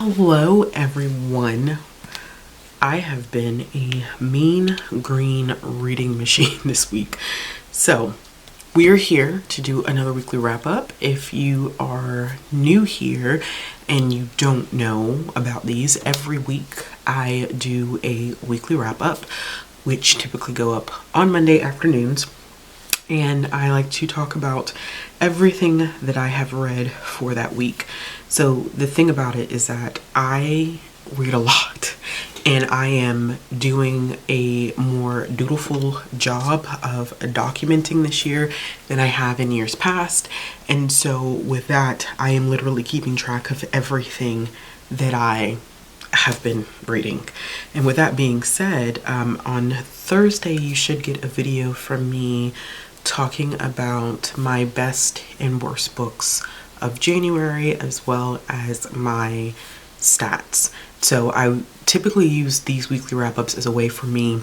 Hello everyone. I have been a mean green reading machine this week. So we are here to do another weekly wrap up. If you are new here and you don't know about these, every week I do a weekly wrap up, which typically go up on Monday afternoons. And I like to talk about everything that I have read for that week. So the thing about it is that I read a lot and I am doing a more dutiful job of documenting this year than I have in years past. And so with that, I am literally keeping track of everything that I have been reading. And with that being said, on Thursday, you should get a video from me talking about my best and worst books of January, as well as my stats. So I typically use these weekly wrap-ups as a way for me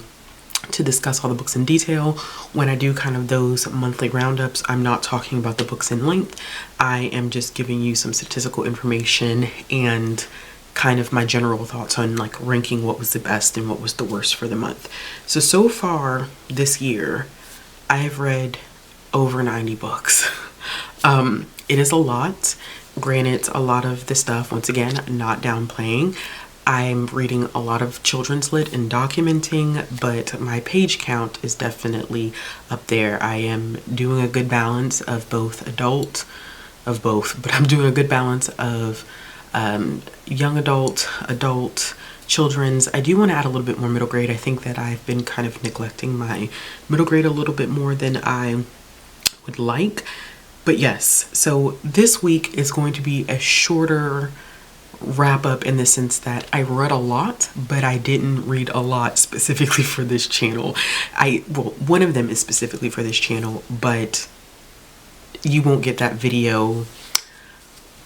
to discuss all the books in detail. When I do kind of those monthly roundups, I'm not talking about the books in length. I am just giving you some statistical information and kind of my general thoughts on like ranking what was the best and what was the worst for the month. So far this year, I have read over 90 books. It is a lot. Granted, a lot of the stuff, once again, not downplaying. I'm reading a lot of children's lit and documenting, but my page count is definitely up there. I am doing a good balance of both, but I'm doing a good balance of young adult, children's. I do want to add a little bit more middle grade. I think that I've been kind of neglecting my middle grade a little bit more than I would like. But yes, so this week is going to be a shorter wrap up in the sense that I read a lot, but I didn't read a lot specifically for this channel. Well, one of them is specifically for this channel, but you won't get that video.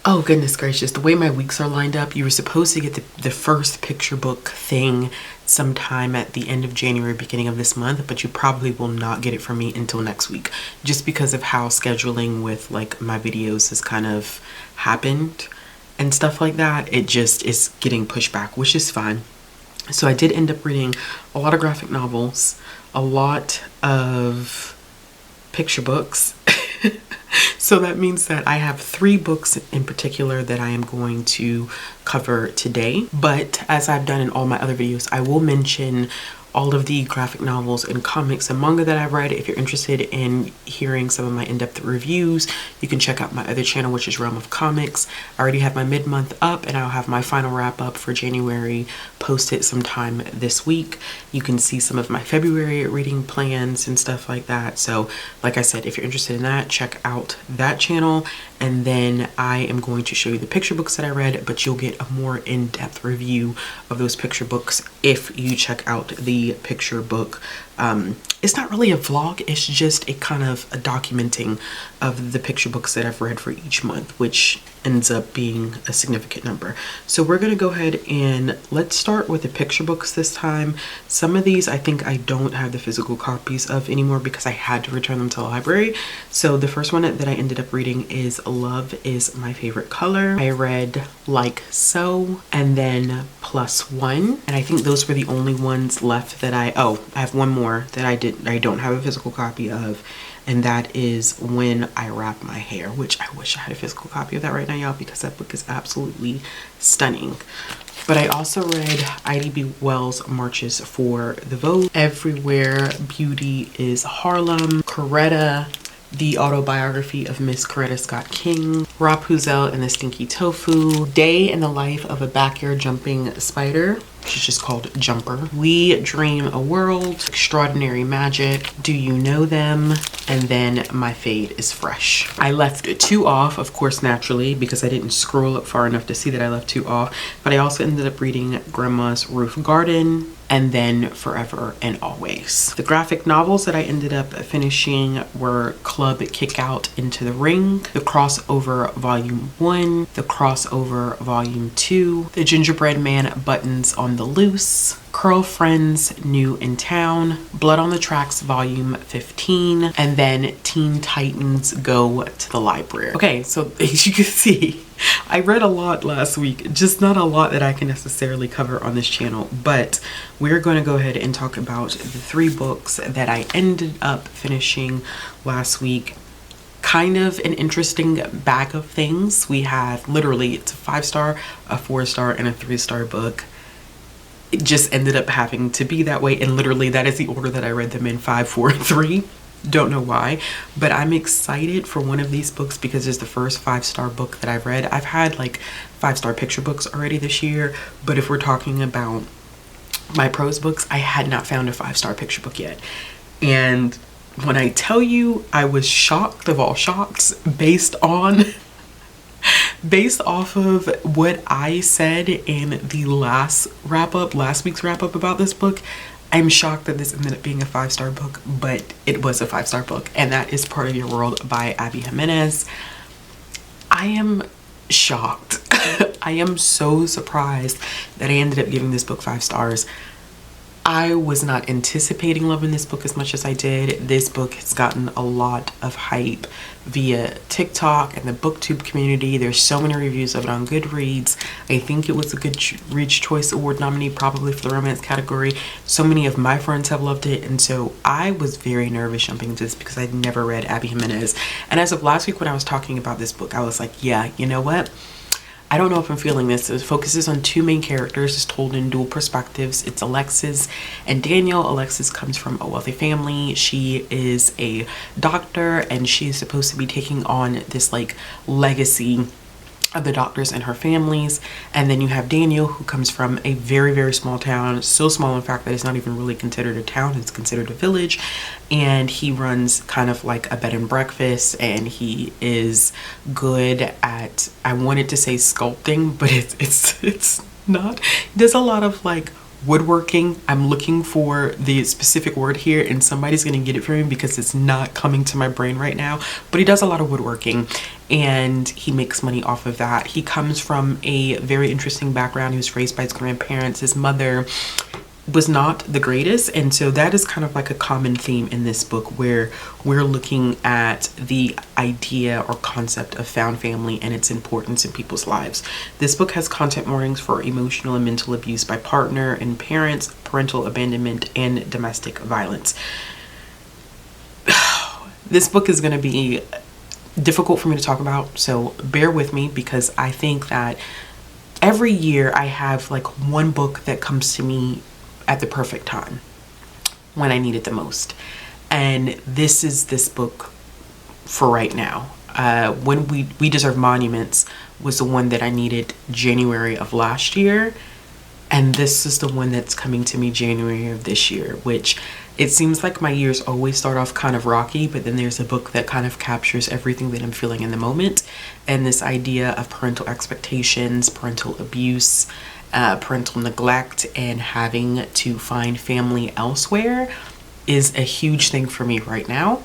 Oh goodness gracious, the way my weeks are lined up, you were supposed to get the first picture book thing sometime at the end of January, beginning of this month, but you probably will not get it from me until next week, just because of how scheduling with like my videos has kind of happened and stuff like that. It just is getting pushed back, which is fine. So I did end up reading a lot of graphic novels, a lot of picture books. So that means that I have 3 books in particular that I am going to cover today. But as I've done in all my other videos, I will mention all of the graphic novels and comics and manga that I've read. If you're interested in hearing some of my in-depth reviews, you can check out my other channel, which is Realm of Comics. I already have my mid-month up, and I'll have my final wrap-up for January posted sometime this week. You can see some of my February reading plans and stuff like that. So like I said, if you're interested in that, check out that channel. And then I am going to show you the picture books that I read, but you'll get a more in-depth review of those picture books if you check out the picture book. It's not really a vlog, it's just a kind of a documenting of the picture books that I've read for each month, which ends up being a significant number. So we're gonna go ahead and let's start with the picture books this time. Some of these I think I don't have the physical copies of anymore because I had to return them to the library. So the first one that I ended up reading is Love Is My Favorite Color. I read Like So, and then Plus One, and I think those were the only ones left that I have one more that I don't have a physical copy of, and that is When I Wrap My Hair, which I wish I had a physical copy of that right now, y'all, because that book is absolutely stunning. But I also read I.D.B. Wells' Marches for the Vote, Everywhere Beauty is Harlem, Coretta, the autobiography of Miss Coretta Scott King, Rapunzel and the Stinky Tofu, Day in the Life of a Backyard Jumping Spider, which is just called Jumper, We Dream a World, Extraordinary Magic, Do You Know Them, and then My Fade is Fresh. I left 2 off, of course, naturally, because I didn't scroll up far enough to see that I left 2 off, but I also ended up reading Grandma's Roof Garden, and then Forever and Always. The graphic novels that I ended up finishing were Club Kick Out Into the Ring, The Crossover Volume 1, The Crossover Volume 2, The Gingerbread Man Buttons on the Loose, Curl Friends New in Town, Blood on the Tracks Volume 15, and then Teen Titans Go to the Library. Okay, so as you can see, I read a lot last week, just not a lot that I can necessarily cover on this channel, but we're going to go ahead and talk about the 3 books that I ended up finishing last week. Kind of an interesting bag of things. We have literally, it's a 5-star, a 4-star, and a 3-star book. It just ended up having to be that way, and literally that is the order that I read them in: 5, 4, and 3. Don't know why, but I'm excited for one of these books because it's the first 5-star book that I've read. I've had like 5-star picture books already this year, but if we're talking about my prose books, I had not found a 5-star picture book yet. And when I tell you I was shocked of all shocks based off of what I said in the last week's wrap up about this book, I'm shocked that this ended up being a 5-star book, but it was a 5-star book, and that is Part of Your World by Abby Jimenez. I am shocked. I am so surprised that I ended up giving this book 5 stars. I was not anticipating loving this book as much as I did. This book has gotten a lot of hype via TikTok and the booktube community. There's so many reviews of it on Goodreads. I think it was a Goodreads Choice Award nominee, probably for the romance category. So many of my friends have loved it, and so I was very nervous jumping into this because I'd never read Abby Jimenez. And as of last week when I was talking about this book, I was like, yeah, you know what? I don't know if I'm feeling this. It focuses on 2 main characters. It's told in dual perspectives. It's Alexis and Daniel. Alexis comes from a wealthy family. She is a doctor, and she's supposed to be taking on this like legacy of the doctors and her families. And then you have Daniel, who comes from a very, very small town. So small, in fact, that it's not even really considered a town. It's considered a village. And he runs kind of like a bed and breakfast, and he is good at, I wanted to say sculpting, but it's not. He does a lot of like woodworking. I'm looking for the specific word here, and somebody's gonna get it for me because it's not coming to my brain right now. But he does a lot of woodworking, and he makes money off of that. He comes from a very interesting background. He was raised by his grandparents. His mother was not the greatest, and so that is kind of like a common theme in this book, where we're looking at the idea or concept of found family and its importance in people's lives. This book has content warnings for emotional and mental abuse by partner and parents, parental abandonment, and domestic violence. This book is going to be difficult for me to talk about, so bear with me, because I think that every year I have like one book that comes to me at the perfect time when I need it the most, and this is this book for right now. When we Deserve Monuments was the one that I needed January of last year, and this is the one that's coming to me January of this year, which it seems like my years always start off kind of rocky, but then there's a book that kind of captures everything that I'm feeling in the moment. And this idea of parental expectations, parental abuse, parental neglect, and having to find family elsewhere is a huge thing for me right now.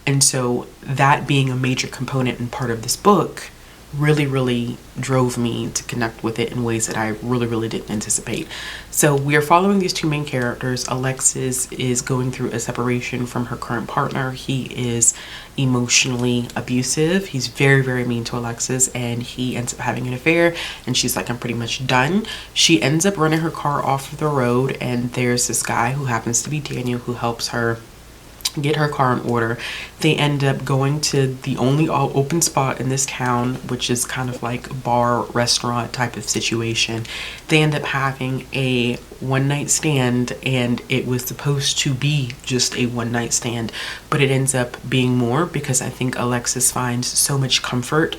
And so that being a major component and part of this book really drove me to connect with it in ways that I really didn't anticipate. So we are following these 2 main characters. Alexis is going through a separation from her current partner. He is emotionally abusive. He's very mean to Alexis, and he ends up having an affair, and she's like, I'm pretty much done. She ends up running her car off the road, and there's this guy who happens to be Daniel, who helps her get her car in order. They end up going to the only open spot in this town, which is kind of like bar restaurant type of situation. They end up having a one-night stand, and it was supposed to be just a one-night stand, but it ends up being more, because I think Alexis finds so much comfort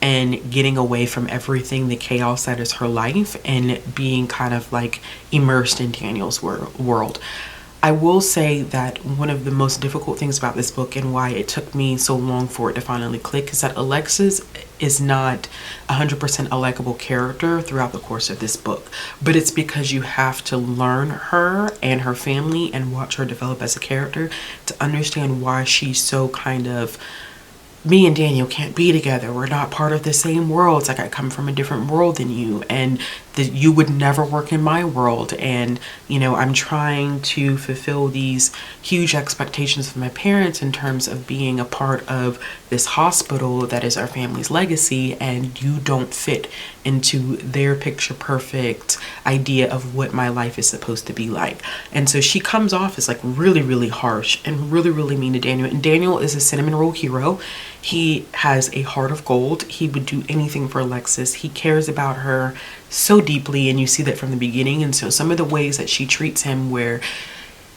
and getting away from everything, the chaos that is her life, and being kind of like immersed in Daniel's world. I will say that one of the most difficult things about this book, and why it took me so long for it to finally click, is that Alexis is not 100% a likable character throughout the course of this book. But it's because you have to learn her and her family and watch her develop as a character to understand why she's so kind of, me and Daniel can't be together. We're not part of the same world. It's like, I come from a different world than you. And that you would never work in my world. And, you know, I'm trying to fulfill these huge expectations of my parents in terms of being a part of this hospital that is our family's legacy, and you don't fit into their picture perfect idea of what my life is supposed to be like. And so she comes off as like really, really harsh and really, really mean to Daniel. And Daniel is a cinnamon roll hero. He has a heart of gold. He would do anything for Alexis. He cares about her so deeply, and you see that from the beginning. And so some of the ways that she treats him, where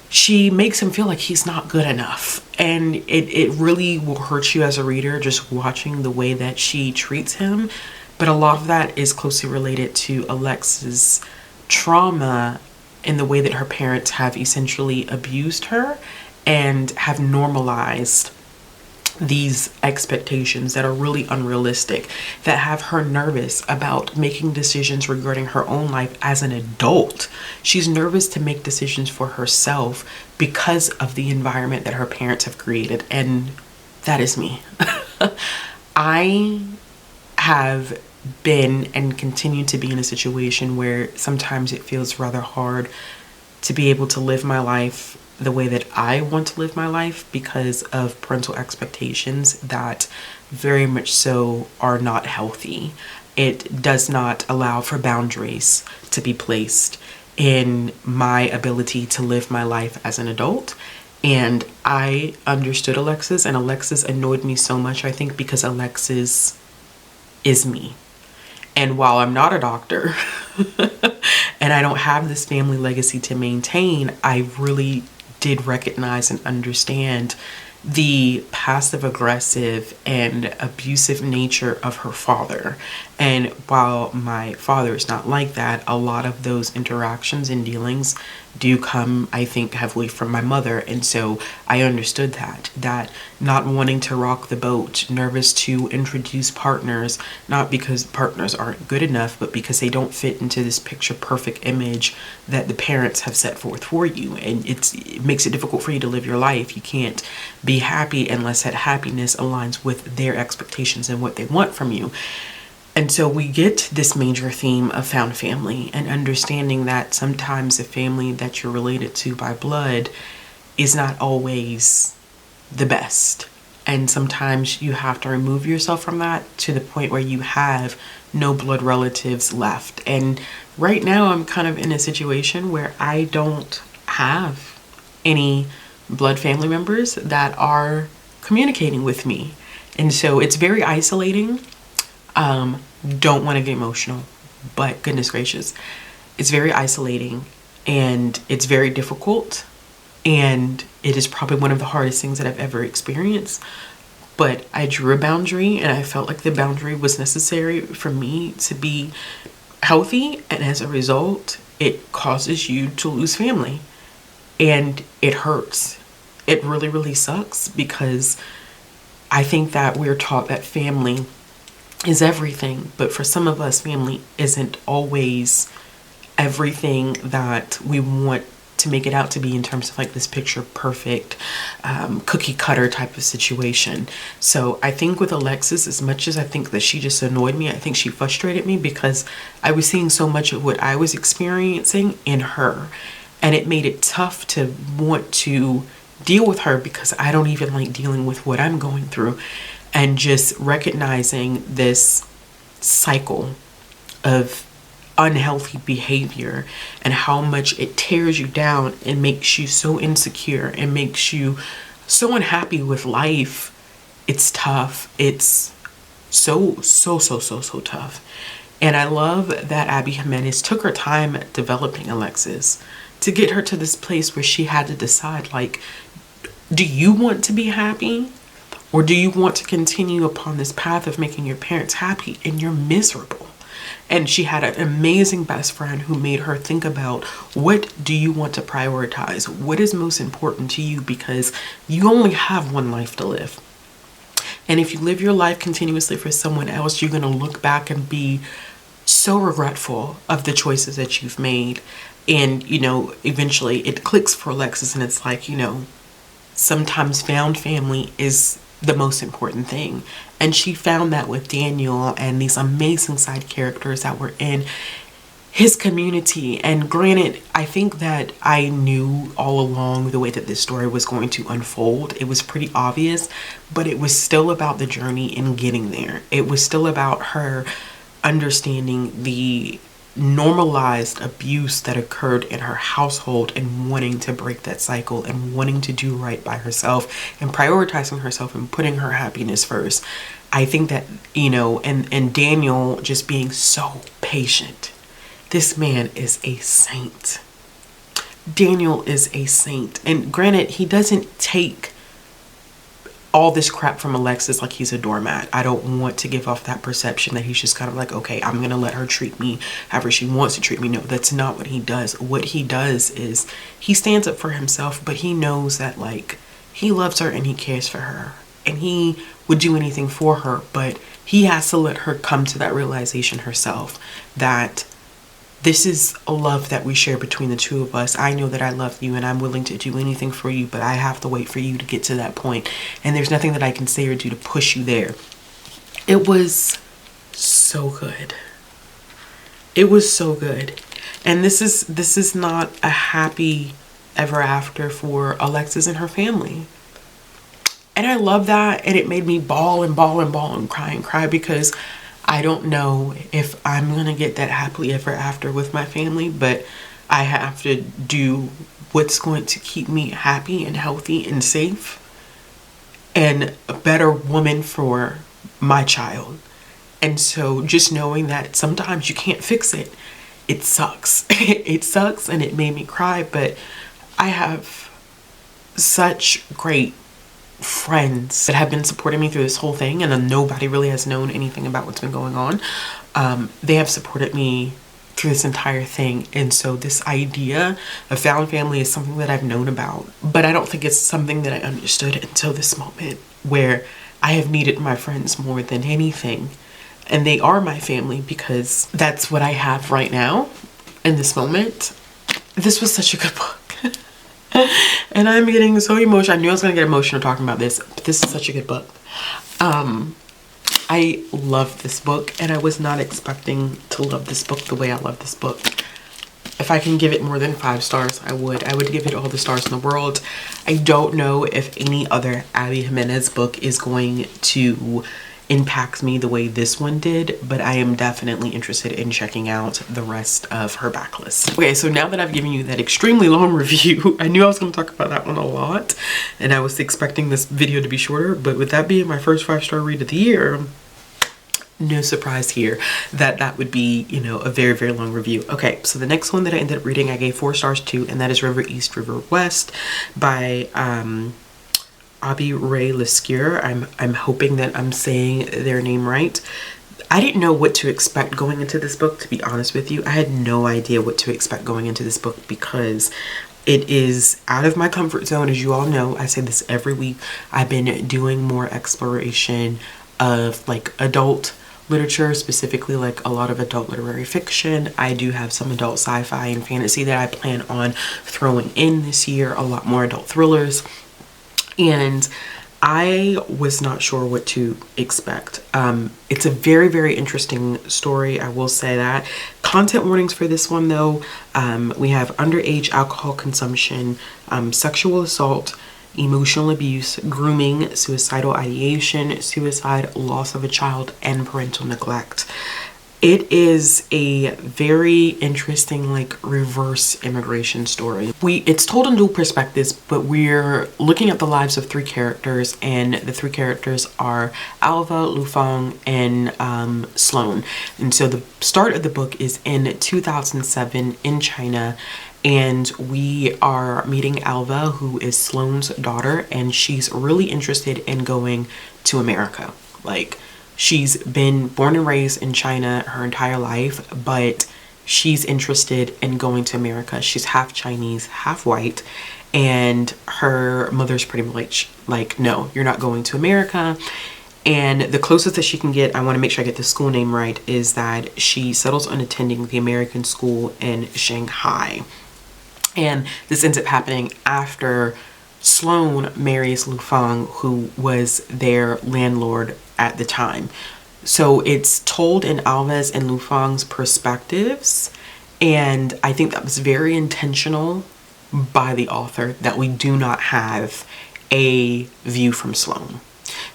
she makes him feel like he's not good enough, and it really will hurt you as a reader just watching the way that she treats him. But a lot of that is closely related to Alexis' trauma in the way that her parents have essentially abused her and have normalized these expectations that are really unrealistic, that have her nervous about making decisions regarding her own life as an adult. She's nervous to make decisions for herself because of the environment that her parents have created, and that is me. I have been and continue to be in a situation where sometimes it feels rather hard to be able to live my life the way that I want to live my life because of parental expectations that very much so are not healthy. It does not allow for boundaries to be placed in my ability to live my life as an adult. And I understood Alexis, and Alexis annoyed me so much, I think, because Alexis is me. And while I'm not a doctor and I don't have this family legacy to maintain, I really did recognize and understand the passive aggressive and abusive nature of her father. And while my father is not like that, a lot of those interactions and dealings do come, I think, heavily from my mother. And so I understood that not wanting to rock the boat, nervous to introduce partners, not because partners aren't good enough, but because they don't fit into this picture perfect image that the parents have set forth for you. And it makes it difficult for you to live your life. You can't be happy unless that happiness aligns with their expectations and what they want from you. And so we get this major theme of found family, and understanding that sometimes the family that you're related to by blood is not always the best. And sometimes you have to remove yourself from that to the point where you have no blood relatives left. And right now I'm kind of in a situation where I don't have any blood family members that are communicating with me. And so it's very isolating. Don't want to get emotional, but goodness gracious, it's very isolating and it's very difficult, and it is probably one of the hardest things that I've ever experienced. But I drew a boundary, and I felt like the boundary was necessary for me to be healthy, and as a result, it causes you to lose family, and it hurts. It really, really sucks, because I think that we're taught that family is everything, but for some of us, family isn't always everything that we want to make it out to be in terms of like this picture perfect cookie cutter type of situation. So I think with Alexis, as much as I think that she just annoyed me, I think she frustrated me because I was seeing so much of what I was experiencing in her, and it made it tough to want to deal with her because I don't even like dealing with what I'm going through. And just recognizing this cycle of unhealthy behavior and how much it tears you down and makes you so insecure and makes you so unhappy with life. It's tough. It's so tough. And I love that Abby Jimenez took her time developing Alexis to get her to this place where she had to decide, like, do you want to be happy? Or do you want to continue upon this path of making your parents happy and you're miserable? And she had an amazing best friend who made her think about, what do you want to prioritize? What is most important to you? Because you only have one life to live. And if you live your life continuously for someone else, you're going to look back and be so regretful of the choices that you've made. And, you know, eventually it clicks for Alexis, and it's like, you know, sometimes found family is the most important thing. And she found that with Daniel and these amazing side characters that were in his community. And granted, I think that I knew all along the way that this story was going to unfold. It was pretty obvious, but it was still about the journey in getting there. It was still about her understanding the normalized abuse that occurred in her household and wanting to break that cycle and wanting to do right by herself and prioritizing herself and putting her happiness first. I think that, you know, and Daniel just being so patient. This man is a saint. Daniel is a saint. And granted, he doesn't take all this crap from Alexis like he's a doormat. I don't want to give off that perception that he's just kind of like, okay, I'm gonna let her treat me however she wants to treat me. No, that's not what he does. What he does is he stands up for himself, but he knows that, like, he loves her and he cares for her and he would do anything for her, but he has to let her come to that realization herself that this is a love that we share between the two of us. I know that I love you and I'm willing to do anything for you, but I have to wait for you to get to that point. And there's nothing that I can say or do to push you there. It was so good. It was so good. And this is not a happy ever after for Alexis and her family. And I love that. And it made me bawl and bawl and bawl and cry because I don't know if I'm going to get that happily ever after with my family, but I have to do what's going to keep me happy and healthy and safe and a better woman for my child. And so just knowing that sometimes you can't fix it, it sucks. It sucks and it made me cry, but I have such great friends that have been supporting me through this whole thing, and then nobody really has known anything about what's been going on. They have supported me through this entire thing, and so this idea of found family is something that I've known about, but I don't think it's something that I understood until this moment where I have needed my friends more than anything, and they are my family because that's what I have right now in this moment. This was such a good book. And I'm getting so emotional. I knew I was going to get emotional talking about this, but this is such a good book. I love this book, and I was not expecting to love this book the way I love this book. If I can give it more than 5 stars, I would. I would give it all the stars in the world. I don't know if any other Abby Jimenez book is going to impact me the way this one did, but I am definitely interested in checking out the rest of her backlist. Okay, so now that I've given you that extremely long review, I knew I was going to talk about that one a lot, and I was expecting this video to be shorter, but with that being my first 5-star read of the year, no surprise here that that would be, you know, a very, very long review. Okay, so the next one that I ended up reading, I gave 4 stars to, and that is River East, River West by Abi Ray Lescure. I'm hoping that I'm saying their name right. I didn't know what to expect going into this book, to be honest with you. I had no idea what to expect going into this book because it is out of my comfort zone. As you all know, I say this every week. I've been doing more exploration of like adult literature, specifically like a lot of adult literary fiction. I do have some adult sci-fi and fantasy that I plan on throwing in this year, a lot more adult thrillers. And I was not sure what to expect. It's a very, very interesting story, I will say that. Content warnings for this one though. We have underage alcohol consumption, sexual assault, emotional abuse, grooming, suicidal ideation, suicide, loss of a child, and parental neglect. It is a very interesting, like, reverse immigration story. It's told in dual perspectives, but we're looking at the lives of 3 characters, and the 3 characters are Alva, Lufang, and Sloan. And so the start of the book is in 2007 in China, and we are meeting Alva, who is Sloan's daughter, and she's really interested in going to America. Like, she's been born and raised in China her entire life, but she's interested in going to America. She's half Chinese, half white, and her mother's pretty much like, no, you're not going to America. And the closest that she can get, I want to make sure I get the school name right, is that she settles on attending the American school in Shanghai. And this ends up happening after Sloan marries Lufang, who was their landlord at the time. So it's told in Alva's and Lufang's perspectives, And I think that was very intentional by the author, that we do not have a view from Sloan,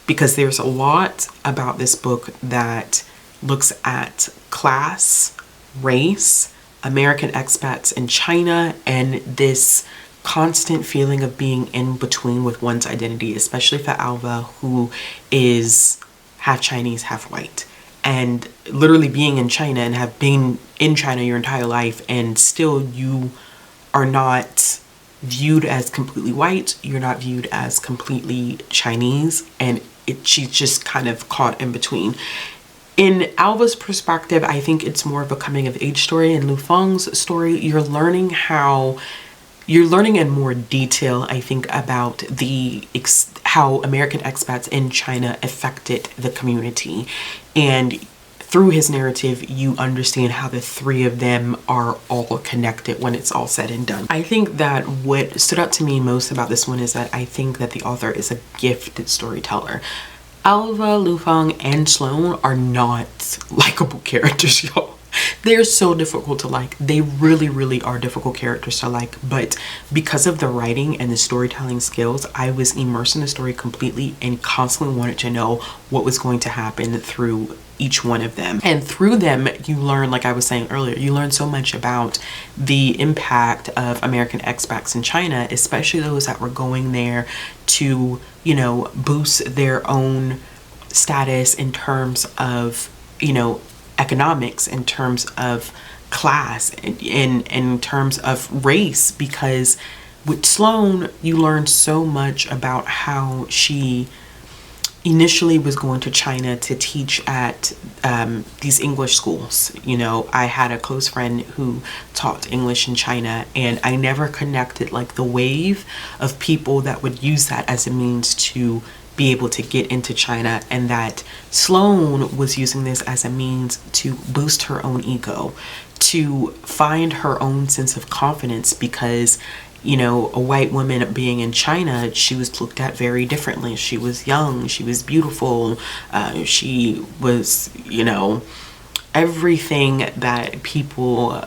because there's a lot about this book that looks at class, race, American expats in China, and this constant feeling of being in between with one's identity, especially for Alva, who is half Chinese, half white. And literally being in China and have been in China your entire life, and still you are not viewed as completely white, you're not viewed as completely Chinese, and she's just kind of caught in between. In Alva's perspective, I think it's more of a coming of age story. In Lu Feng's story, you're learning in more detail, I think, about how American expats in China affected the community. And through his narrative, you understand how the three of them are all connected when it's all said and done. I think that what stood out to me most about this one is that I think that the author is a gifted storyteller. Alva, Lu Feng, and Sloan are not likable characters, y'all. They're so difficult to like. They really, really are difficult characters to like. But because of the writing and the storytelling skills, I was immersed in the story completely and constantly wanted to know what was going to happen through each one of them. And through them, you learn, like I was saying earlier, you learn so much about the impact of American expats in China, especially those that were going there to, you know, boost their own status in terms of, you know, economics, in terms of class, in terms of race. Because with Sloan, you learn so much about how she initially was going to China to teach at these English schools. You know, I had a close friend who taught English in China, and I never connected like the wave of people that would use that as a means to be able to get into China, and that Sloan was using this as a means to boost her own ego, to find her own sense of confidence, because, you know, a white woman being in China, she was looked at very differently. She was young, she was beautiful, she was, you know, everything that people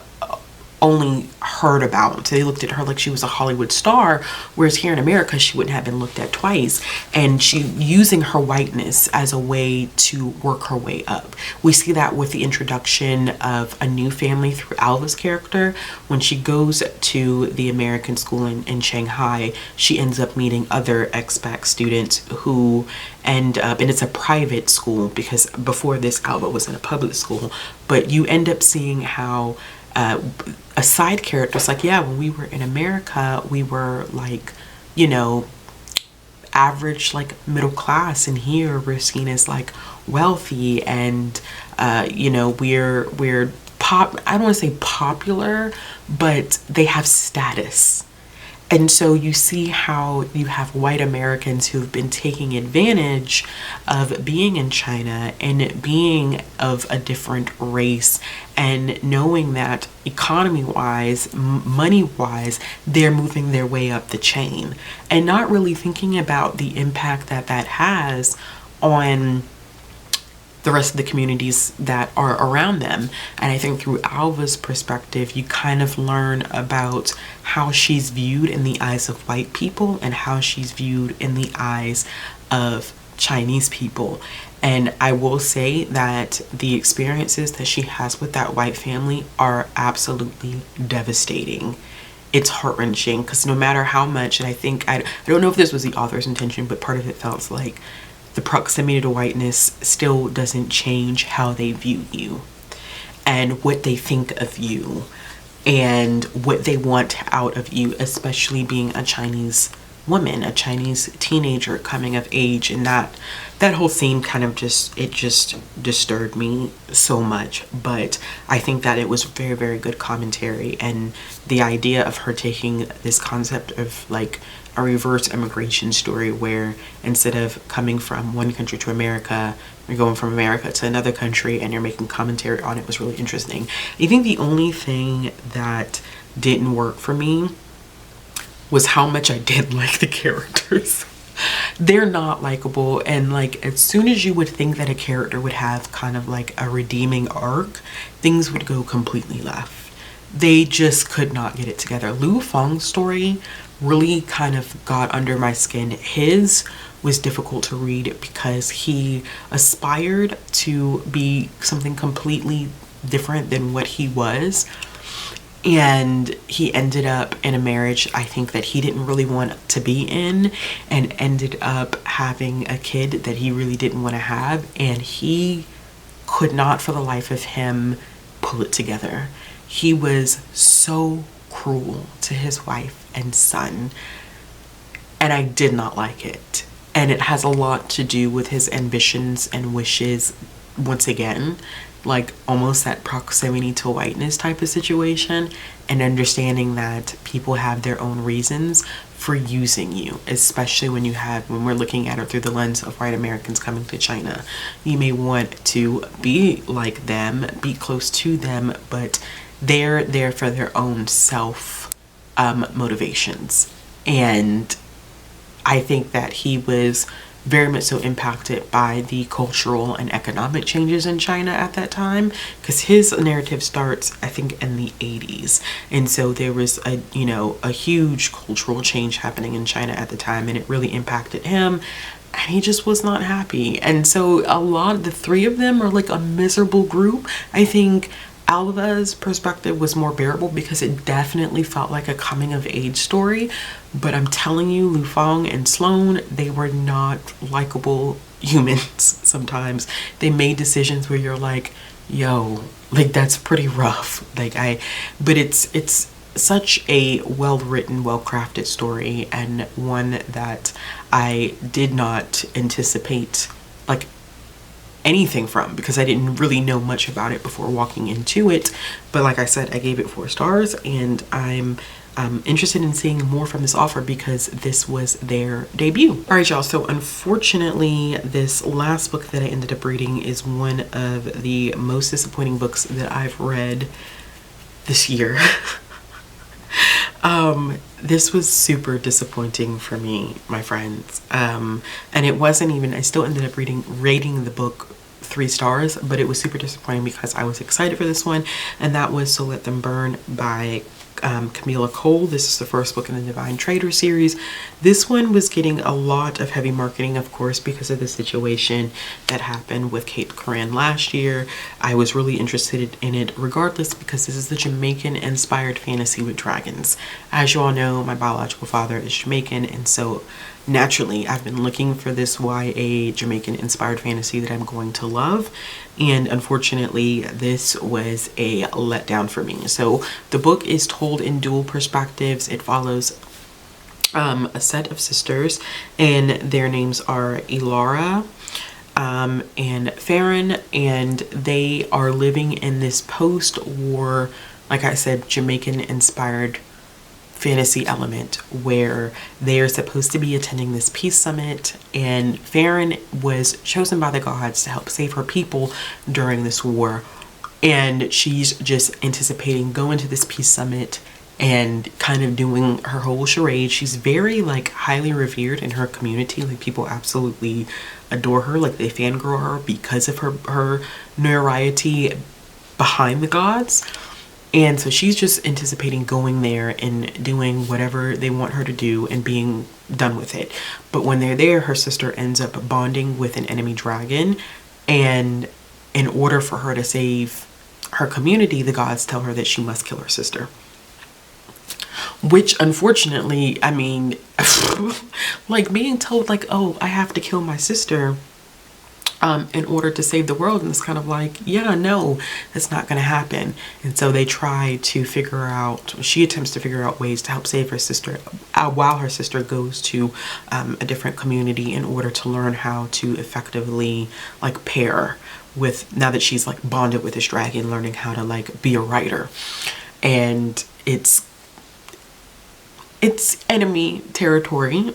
only heard about. So they looked at her like she was a Hollywood star, whereas here in America she wouldn't have been looked at twice. And she using her whiteness as a way to work her way up. We see that with the introduction of a new family through Alva's character. When she goes to the American school in Shanghai, she ends up meeting other expat students who end up, and it's a private school, because before this Alva was in a public school, but you end up seeing how a side character is like, yeah, when we were in America, we were like, you know, average, like middle class, and here we're seen as like wealthy, and you know, we're I don't want to say popular, but they have status. And so you see how you have white Americans who've been taking advantage of being in China and being of a different race, and knowing that economy-wise, money-wise, they're moving their way up the chain, and not really thinking about the impact that that has on the rest of the communities that are around them. And I think through Alva's perspective, you kind of learn about how she's viewed in the eyes of white people and how she's viewed in the eyes of Chinese people. And I will say that the experiences that she has with that white family are absolutely devastating. It's heart-wrenching, because no matter how much, and I think, I don't know if this was the author's intention, but part of it felt like the proximity to whiteness still doesn't change how they view you and what they think of you and what they want out of you, especially being a Chinese woman, a Chinese teenager coming of age. And that whole scene kind of just disturbed me so much. But I think that it was very, very good commentary, and the idea of her taking this concept of like a reverse immigration story, where instead of coming from one country to America, you're going from America to another country and you're making commentary on it, was really interesting. I think the only thing that didn't work for me was how much I did like the characters. They're not likable, and like as soon as you would think that a character would have kind of like a redeeming arc, things would go completely left. they just could not get it together. Lu Feng's story really kind of got under my skin. His was difficult to read because he aspired to be something completely different than what he was. And he ended up in a marriage, I think, that he didn't really want to be in, and ended up having a kid that he really didn't want to have. And he could not for the life of him pull it together. He was so cruel to his wife and son, and I did not like it. And it has a lot to do with his ambitions and wishes, once again, like almost that proximity to whiteness type of situation, and understanding that people have their own reasons for using you, especially when we're looking at it through the lens of white Americans coming to China. You may want to be like them, be close to them, but they're there for their own self motivations. And I think that he was very much so impacted by the cultural and economic changes in China at that time, because his narrative starts, I think, in the 80s. And so there was a huge cultural change happening in China at the time, and it really impacted him, and he just was not happy. And so the three of them are like a miserable group. I think Alva's perspective was more bearable because it definitely felt like a coming of age story. But I'm telling you, Lu Feng and Sloane, they were not likable humans sometimes. They made decisions where you're like, yo, like that's pretty rough. But it's such a well-written, well-crafted story, and one that I did not anticipate like anything from, because I didn't really know much about it before walking into it. But like I said, I gave it 4 stars, and I'm interested in seeing more from this author because this was their debut. All right, y'all, so unfortunately this last book that I ended up reading is one of the most disappointing books that I've read this year. This was super disappointing for me, my friends. And it wasn't even, I still ended up rating the book 3 stars, but it was super disappointing because I was excited for this one, and that was So Let Them Burn by Camila Cole. This is the first book in the Divine Trader series. This one was getting a lot of heavy marketing, of course, because of the situation that happened with Kate Coran last year. I was really interested in it regardless because this is the Jamaican inspired fantasy with dragons. As you all know, my biological father is Jamaican, and so naturally I've been looking for this YA Jamaican inspired fantasy that I'm going to love, and unfortunately this was a letdown for me. So the book is told in dual perspectives. It follows a set of sisters, and their names are Ilara and Farron, and they are living in this post-war, like I said, Jamaican inspired fantasy element where they're supposed to be attending this peace summit, and Farron was chosen by the gods to help save her people during this war, and she's just anticipating going to this peace summit and kind of doing her whole charade. She's very like highly revered in her community. Like people absolutely adore her, like they fangirl her because of her notoriety behind the gods. And so she's just anticipating going there and doing whatever they want her to do and being done with it. But when they're there, her sister ends up bonding with an enemy dragon, and in order for her to save her community, the gods tell her that she must kill her sister. Which unfortunately, I mean, like being told like, oh, I have to kill my sister in order to save the world, and it's kind of like, yeah, no, that's not going to happen. And so they try to figure out, she attempts to figure out ways to help save her sister while her sister goes to a different community in order to learn how to effectively like pair with, now that she's like bonded with this dragon, learning how to like be a writer. And it's enemy territory.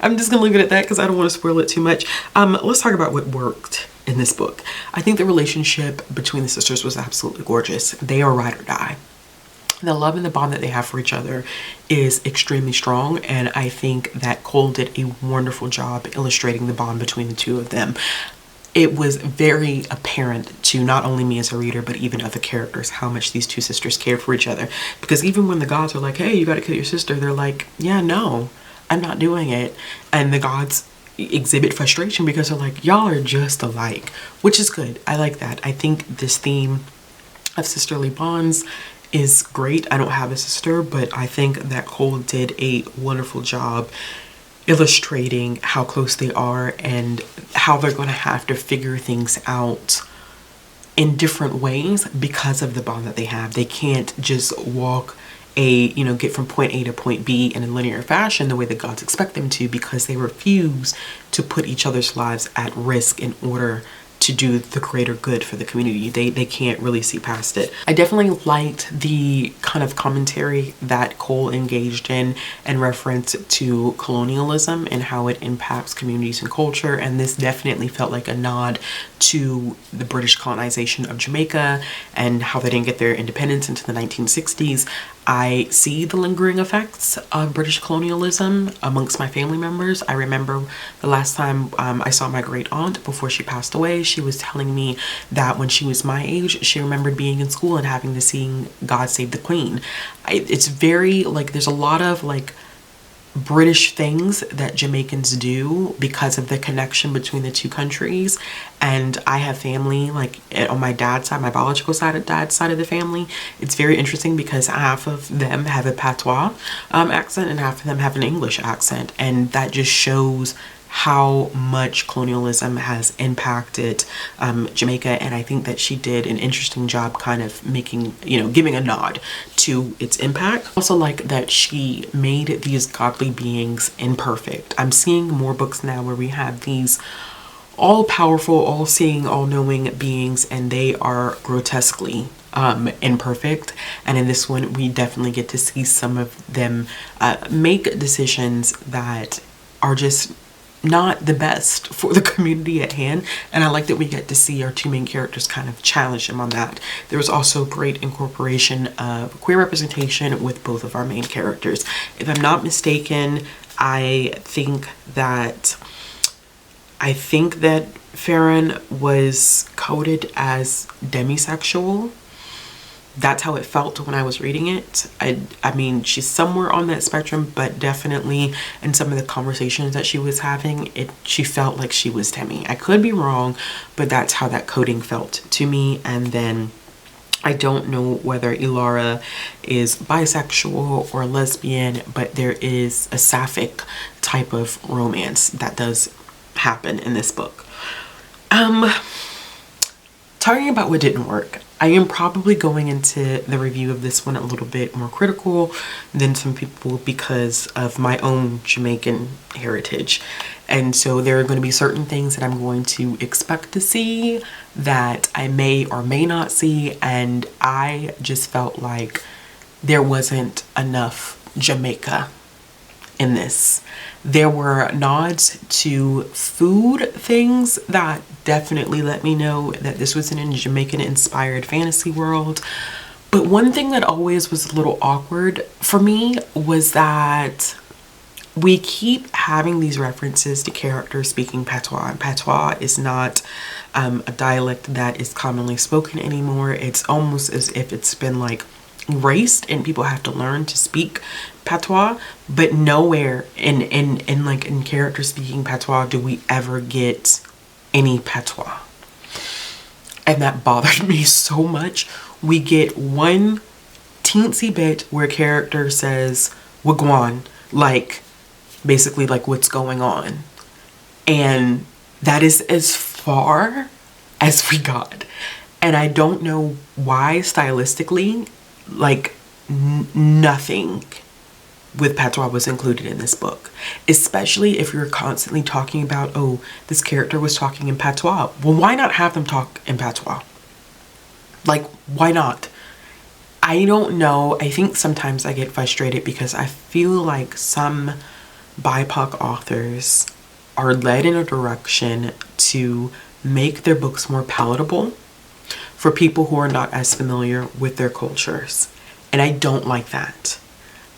I'm just gonna leave it at that because I don't want to spoil it too much. Let's talk about what worked in this book. I think the relationship between the sisters was absolutely gorgeous. They are ride or die. The love and the bond that they have for each other is extremely strong, and I think that Cole did a wonderful job illustrating the bond between the two of them. it was very apparent to not only me as a reader, but even other characters, how much these two sisters cared for each other. Because even when the gods are like, hey, you gotta kill your sister, they're like, yeah, no, I'm not doing it. And the gods exhibit frustration because they're like, y'all are just alike, which is good. I like that. I think this theme of sisterly bonds is great. I don't have a sister, but I think that Cole did a wonderful job illustrating how close they are and how they're going to have to figure things out in different ways because of the bond that they have. They can't just walk get from point A to point B in a linear fashion the way the gods expect them to, because they refuse to put each other's lives at risk in order to do the greater good for the community. They can't really see past it. I definitely liked the kind of commentary that Cole engaged in reference to colonialism and how it impacts communities and culture, and this definitely felt like a nod to the British colonization of Jamaica and how they didn't get their independence until the 1960s. I see the lingering effects of British colonialism amongst my family members. I remember the last time I saw my great aunt before she passed away, she was telling me that when she was my age, she remembered being in school and having to sing God Save the Queen. It's very, like, there's a lot of, like, British things that Jamaicans do because of the connection between the two countries. And I have family, like, on my dad's side, my biological side, dad's side of the family. It's very interesting because half of them have a patois accent and half of them have an English accent, and that just shows how much colonialism has impacted Jamaica. And I think that she did an interesting job kind of making, giving a nod to its impact. Also like that she made these godly beings imperfect. I'm seeing more books now where we have these all-powerful, all-seeing, all-knowing beings, and they are grotesquely imperfect. And in this one, we definitely get to see some of them make decisions that are just not the best for the community at hand. And I like that we get to see our two main characters kind of challenge them on that. There was also great incorporation of queer representation with both of our main characters. If I'm not mistaken, I think that Farron was coded as demisexual. That's how it felt when I was reading it. I mean, she's somewhere on that spectrum, but definitely in some of the conversations that she was having, she felt like she was demi. I could be wrong, but that's how that coding felt to me. And then I don't know whether Ilara is bisexual or lesbian, but there is a sapphic type of romance that does happen in this book. Talking about what didn't work, I am probably going into the review of this one a little bit more critical than some people because of my own Jamaican heritage. And so there are going to be certain things that I'm going to expect to see that I may or may not see. And I just felt like there wasn't enough Jamaica in this. There were nods to food things that definitely let me know that this was in a Jamaican inspired fantasy world. But one thing that always was a little awkward for me was that we keep having these references to characters speaking patois, and patois is not a dialect that is commonly spoken anymore. It's almost as if it's been like erased and people have to learn to speak patois, but nowhere in characters speaking patois do we ever get any patois. And that bothered me so much. We get one teensy bit where a character says wagwan, like basically like what's going on, and that is as far as we got. And I don't know why stylistically, like nothing with patois was included in this book, especially if you're constantly talking about, oh, this character was talking in patois. Well, why not have them talk in patois? Like, why not? I don't know. I think sometimes I get frustrated because I feel like some BIPOC authors are led in a direction to make their books more palatable for people who are not as familiar with their cultures. And I don't like that.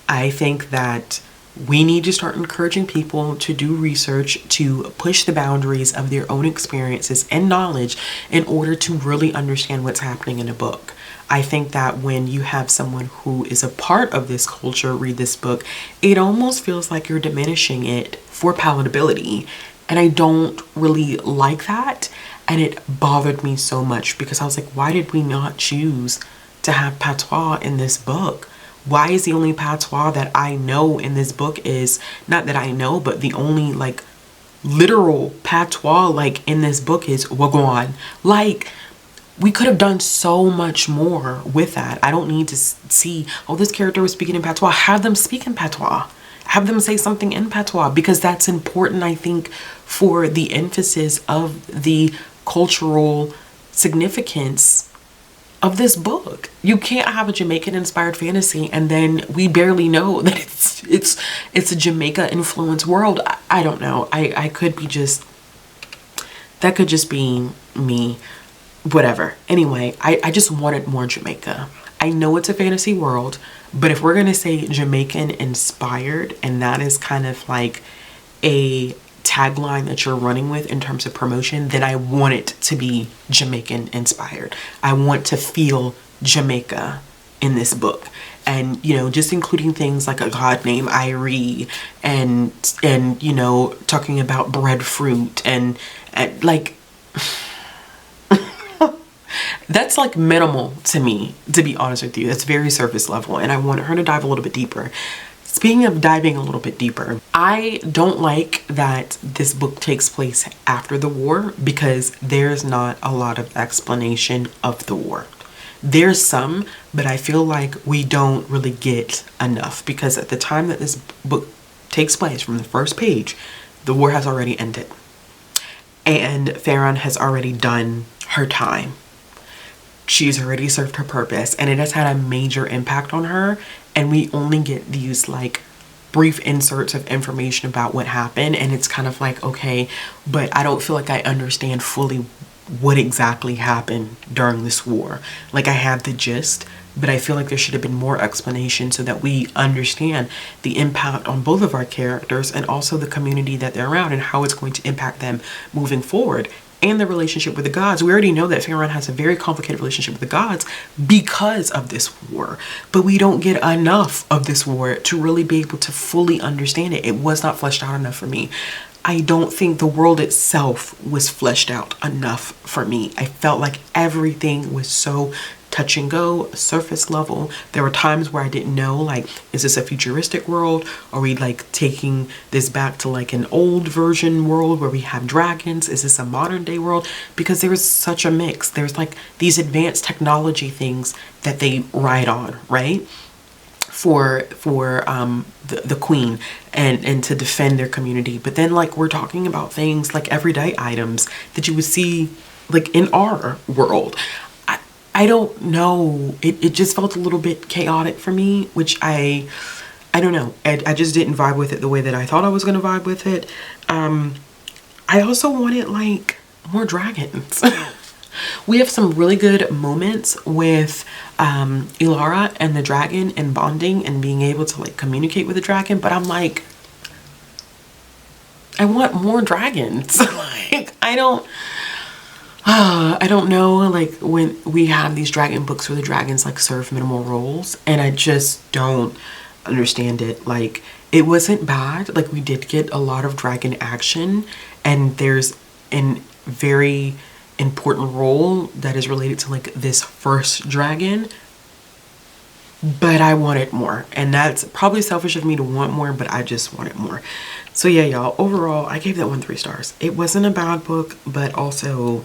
I think that We need to start encouraging people to do research, to push the boundaries of their own experiences and knowledge in order to really understand what's happening in a book. I think that when you have someone who is a part of this culture read this book, it almost feels like you're diminishing it for palatability. And I don't really like that. And it bothered me so much because I was like, why did we not choose to have patois in this book? Why is the only patois that I know in this book is, not that I know, but the only like literal patois like in this book is wagwan. Like, we could have done so much more with that. I don't need to see, oh, this character was speaking in patois. Have them speak in patois. Have them say something in patois, because that's important, I think, for the emphasis of the cultural significance of this book. You can't have a Jamaican inspired fantasy and then we barely know that it's a Jamaica influenced world. I don't know. I could be just, that could just be me. Whatever. Anyway, I just wanted more Jamaica. I know it's a fantasy world, but if we're gonna say Jamaican inspired, and that is kind of like a tagline that you're running with in terms of promotion, then I want it to be Jamaican inspired. I want to feel Jamaica in this book. And, you know, just including things like a god named Irie and you know, talking about breadfruit and like that's like minimal to me, to be honest with you. That's very surface level, and I want her to dive a little bit deeper. Speaking of diving a little bit deeper, I don't like that this book takes place after the war because there's not a lot of explanation of the war. There's some, but I feel like we don't really get enough, because at the time that this book takes place, from the first page, the war has already ended and Farron has already done her time. She's already served her purpose, and it has had a major impact on her, and we only get these like brief inserts of information about what happened, and it's kind of like, okay, but I don't feel like I understand fully what exactly happened during this war. Like, I have the gist, but I feel like there should have been more explanation so that we understand the impact on both of our characters and also the community that they're around and how it's going to impact them moving forward. And the relationship with the gods. We already know that Farron has a very complicated relationship with the gods because of this war, but we don't get enough of this war to really be able to fully understand it. It was not fleshed out enough for me. I don't think the world itself was fleshed out enough for me. I felt like everything was so touch and go, surface level. There were times where I didn't know, like, is this a futuristic world? Are we like taking this back to like an old version world where we have dragons? Is this a modern day world? Because there was such a mix. There's like these advanced technology things that they ride on, right? For the queen and to defend their community. But then like we're talking about things like everyday items that you would see like in our world. I don't know. It just felt a little bit chaotic for me, which I don't know. I just didn't vibe with it the way that I thought I was going to vibe with it. I also wanted like more dragons. We have some really good moments with Ilara and the dragon and bonding and being able to like communicate with the dragon. But I'm like, I want more dragons. Like, I don't know, like when we have these dragon books where the dragons like serve minimal roles, and I just don't understand it. Like, it wasn't bad. Like, we did get a lot of dragon action, and there's a very important role that is related to like this first dragon, but I wanted more, and that's probably selfish of me to want more, but I just wanted more. So yeah, y'all, overall I gave that one 3 stars. It wasn't a bad book, but also,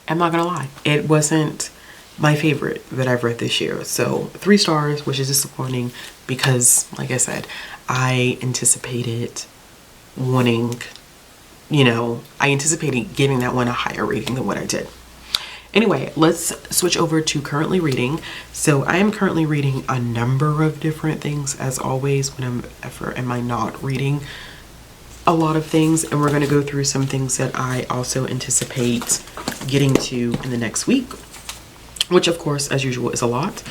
I'm not gonna lie, it wasn't my favorite that I've read this year. So 3 stars, which is disappointing because, like I said, I anticipated wanting, you know, I anticipated giving that one a higher rating than what I did. Anyway, let's switch over to currently reading. So I am currently reading a number of different things, as always, whenever am I not reading a lot of things, and we're going to go through some things that I also anticipate getting to in the next week, which of course, as usual, is a lot.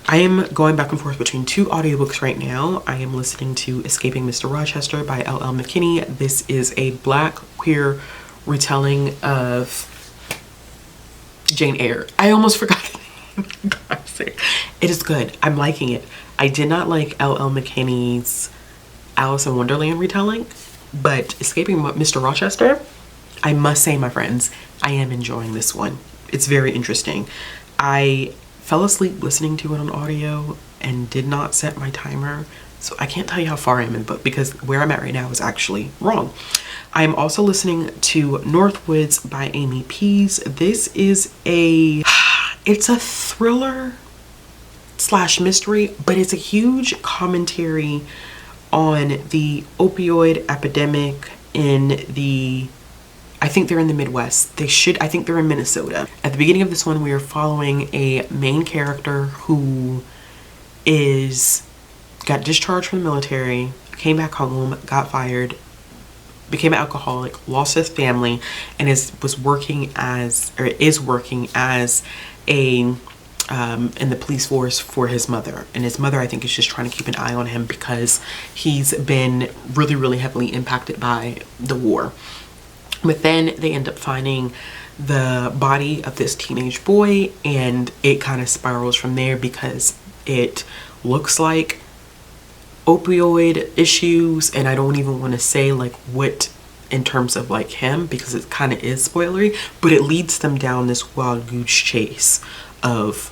I am going back and forth between two audiobooks right now. I am listening to Escaping Mr. Rochester by L.L. McKinney. This is a Black queer retelling of Jane Eyre. I almost forgot the name. Classic. It is good. I'm liking it. I did not like L.L. McKinney's Alice in Wonderland retelling, but Escaping Mr. Rochester, I must say, my friends, I am enjoying this one. It's very interesting. I fell asleep listening to it on audio and did not set my timer, so I can't tell you how far I am in the book because where I'm at right now is actually wrong. I am also listening to Northwoods by Amy Pease. This is it's a thriller / mystery, but it's a huge commentary on the opioid epidemic in I think they're in the Midwest. I think they're in Minnesota. At the beginning of this one, we are following a main character who got discharged from the military, came back home, got fired, became an alcoholic, lost his family, and is working as a in the police force for his mother. And his mother, I think, is just trying to keep an eye on him because he's been really, really heavily impacted by the war. But then they end up finding the body of this teenage boy, and it kind of spirals from there because it looks like opioid issues, and I don't even want to say like what in terms of like him because it kind of is spoilery, but it leads them down this wild goose chase of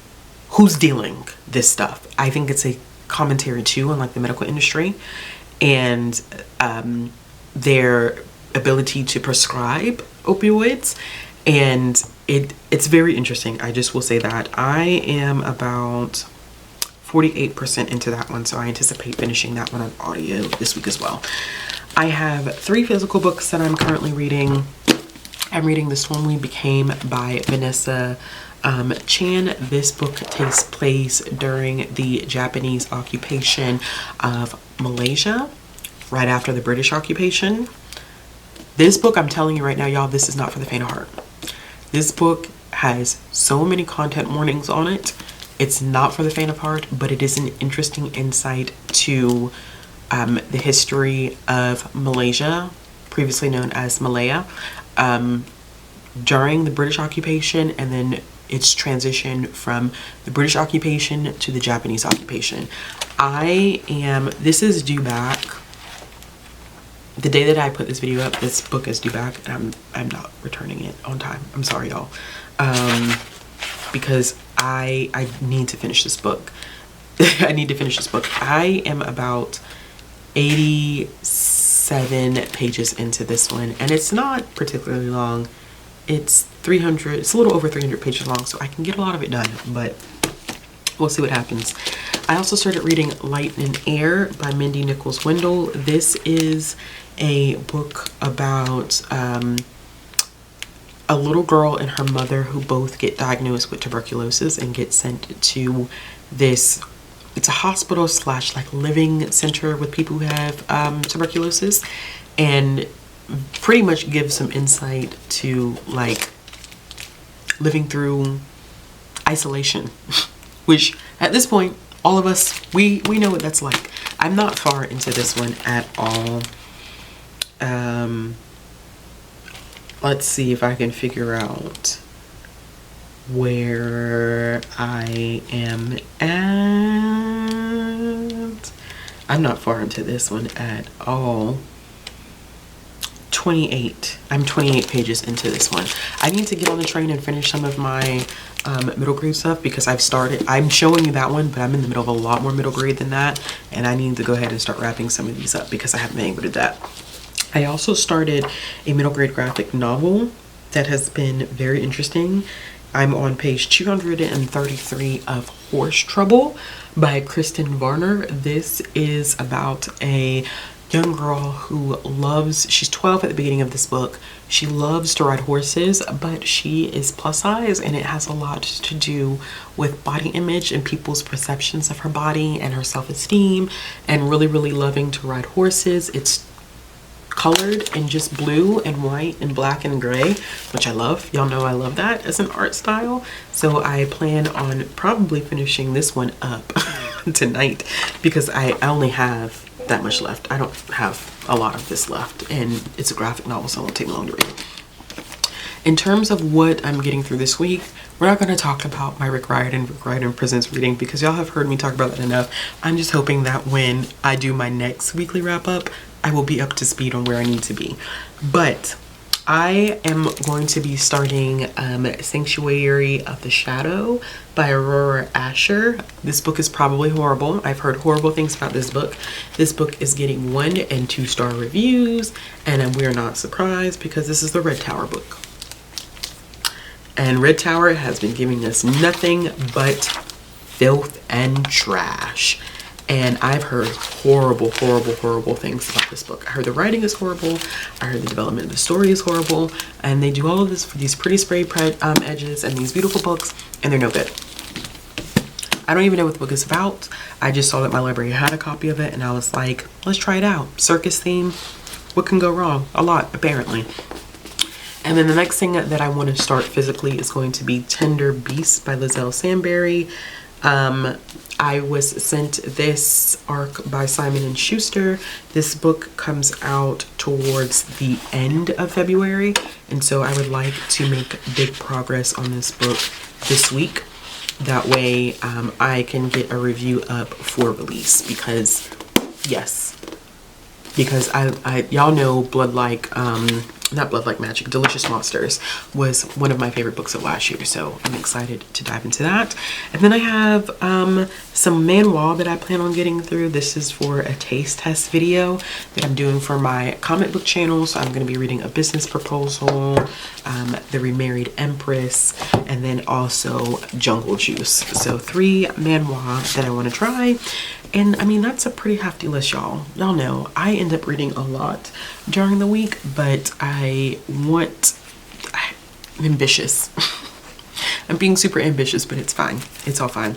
who's dealing this stuff. I think it's a commentary too on like the medical industry and their ability to prescribe opioids, and it's very interesting. I just will say that I am about 48% into that one, so I anticipate finishing that one on audio this week as well. I have 3 physical books that I'm currently reading. I'm reading The Storm We Became by Vanessa Chan. This book takes place during the Japanese occupation of Malaysia, right after the British occupation. This book, I'm telling you right now, y'all, this is not for the faint of heart. This book has so many content warnings on it. It's not for the faint of heart, but it is an interesting insight to the history of Malaysia, previously known as Malaya, during the British occupation, and then its transition from the British occupation to the Japanese occupation. This is due back. The day that I put this video up, this book is due back, and I'm not returning it on time. I'm sorry, y'all. Because I need to finish this book. I need to finish this book. I am about 87 pages into this one, and it's not particularly long. It's a little over 300 pages long, so I can get a lot of it done, but we'll see what happens. I also started reading Light and Air by Mindy Nichols Wendell. This is a book about a little girl and her mother who both get diagnosed with tuberculosis and get sent to this, it's a hospital / like living center with people who have tuberculosis, and pretty much gives some insight to like living through isolation, which at this point, all of us, we know what that's like. I'm not far into this one at all. Let's see if I can figure out where I am at. I'm not far into this one at all. 28. I'm 28 pages into this one. I need to get on the train and finish some of my middle grade stuff because I'm showing you that one, but I'm in the middle of a lot more middle grade than that, and I need to go ahead and start wrapping some of these up because I haven't been able to do that. I also started a middle grade graphic novel that has been very interesting. I'm on page 233 of Horse Trouble by Kristen Varner. This is about a young girl who she's 12 at the beginning of this book. She loves to ride horses, but she is plus size, and it has a lot to do with body image and people's perceptions of her body and her self-esteem, and really, really loving to ride horses. It's colored in just blue and white and black and gray, which I love. Y'all know I love that as an art style. So I plan on probably finishing this one up tonight because I only have that much left. I don't have a lot of this left, and it's a graphic novel, so it won't take me long to read. In terms of what I'm getting through this week, we're not going to talk about my Rick Riordan Presents reading because y'all have heard me talk about that enough. I'm just hoping that when I do my next weekly wrap up, I will be up to speed on where I need to be. But I am going to be starting Sanctuary of the Shadow by Aurora Asher. This book is probably horrible. I've heard horrible things about this book. This book is getting 1- and 2-star reviews, and we're not surprised because this is the Red Tower book. And Red Tower has been giving us nothing but filth and trash. And I've heard horrible things about this book. I heard the writing is horrible. I heard the development of the story is horrible. And they do all of this for these pretty spray edges and these beautiful books, and they're no good. I don't even know what the book is about. I just saw that my library had a copy of it, and I was like, let's try it out. Circus theme. What can go wrong? A lot, apparently. And then the next thing that I want to start physically is going to be Tender Beasts by Lizelle Samberry. I was sent this arc by Simon & Schuster. This book comes out towards the end of February, and so I would like to make big progress on this book this week. That way I can get a review up for release because, yes, because I y'all know not Blood Like Magic, Delicious Monsters was one of my favorite books of last year, so I'm excited to dive into that. And then I have some manhwa that I plan on getting through. This is for a taste test video that I'm doing for my comic book channel, so I'm going to be reading A Business Proposal, The Remarried Empress, and then also Jungle Juice. So 3 manhwa that I want to try. And I mean, that's a pretty hefty list, y'all. Y'all know I end up reading a lot during the week, but I'm ambitious. I'm being super ambitious, but it's fine. It's all fine.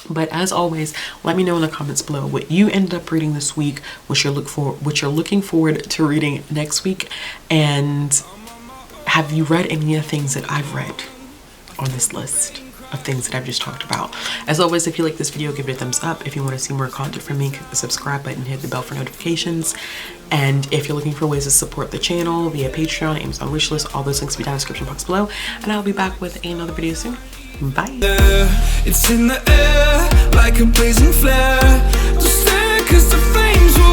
But as always, let me know in the comments below what you end up reading this week, what you're looking forward to reading next week, and have you read any of the things that I've read on this list of things that I've just talked about. As always, if you like this video, give it a thumbs up. If you want to see more content from me, click the subscribe button, hit the bell for notifications. And if you're looking for ways to support the channel via Patreon, Amazon wishlist, all those links will be down in the description box below. And I'll be back with another video soon. Bye. It's in the air like a blazing flare. Just stare 'cause the flames will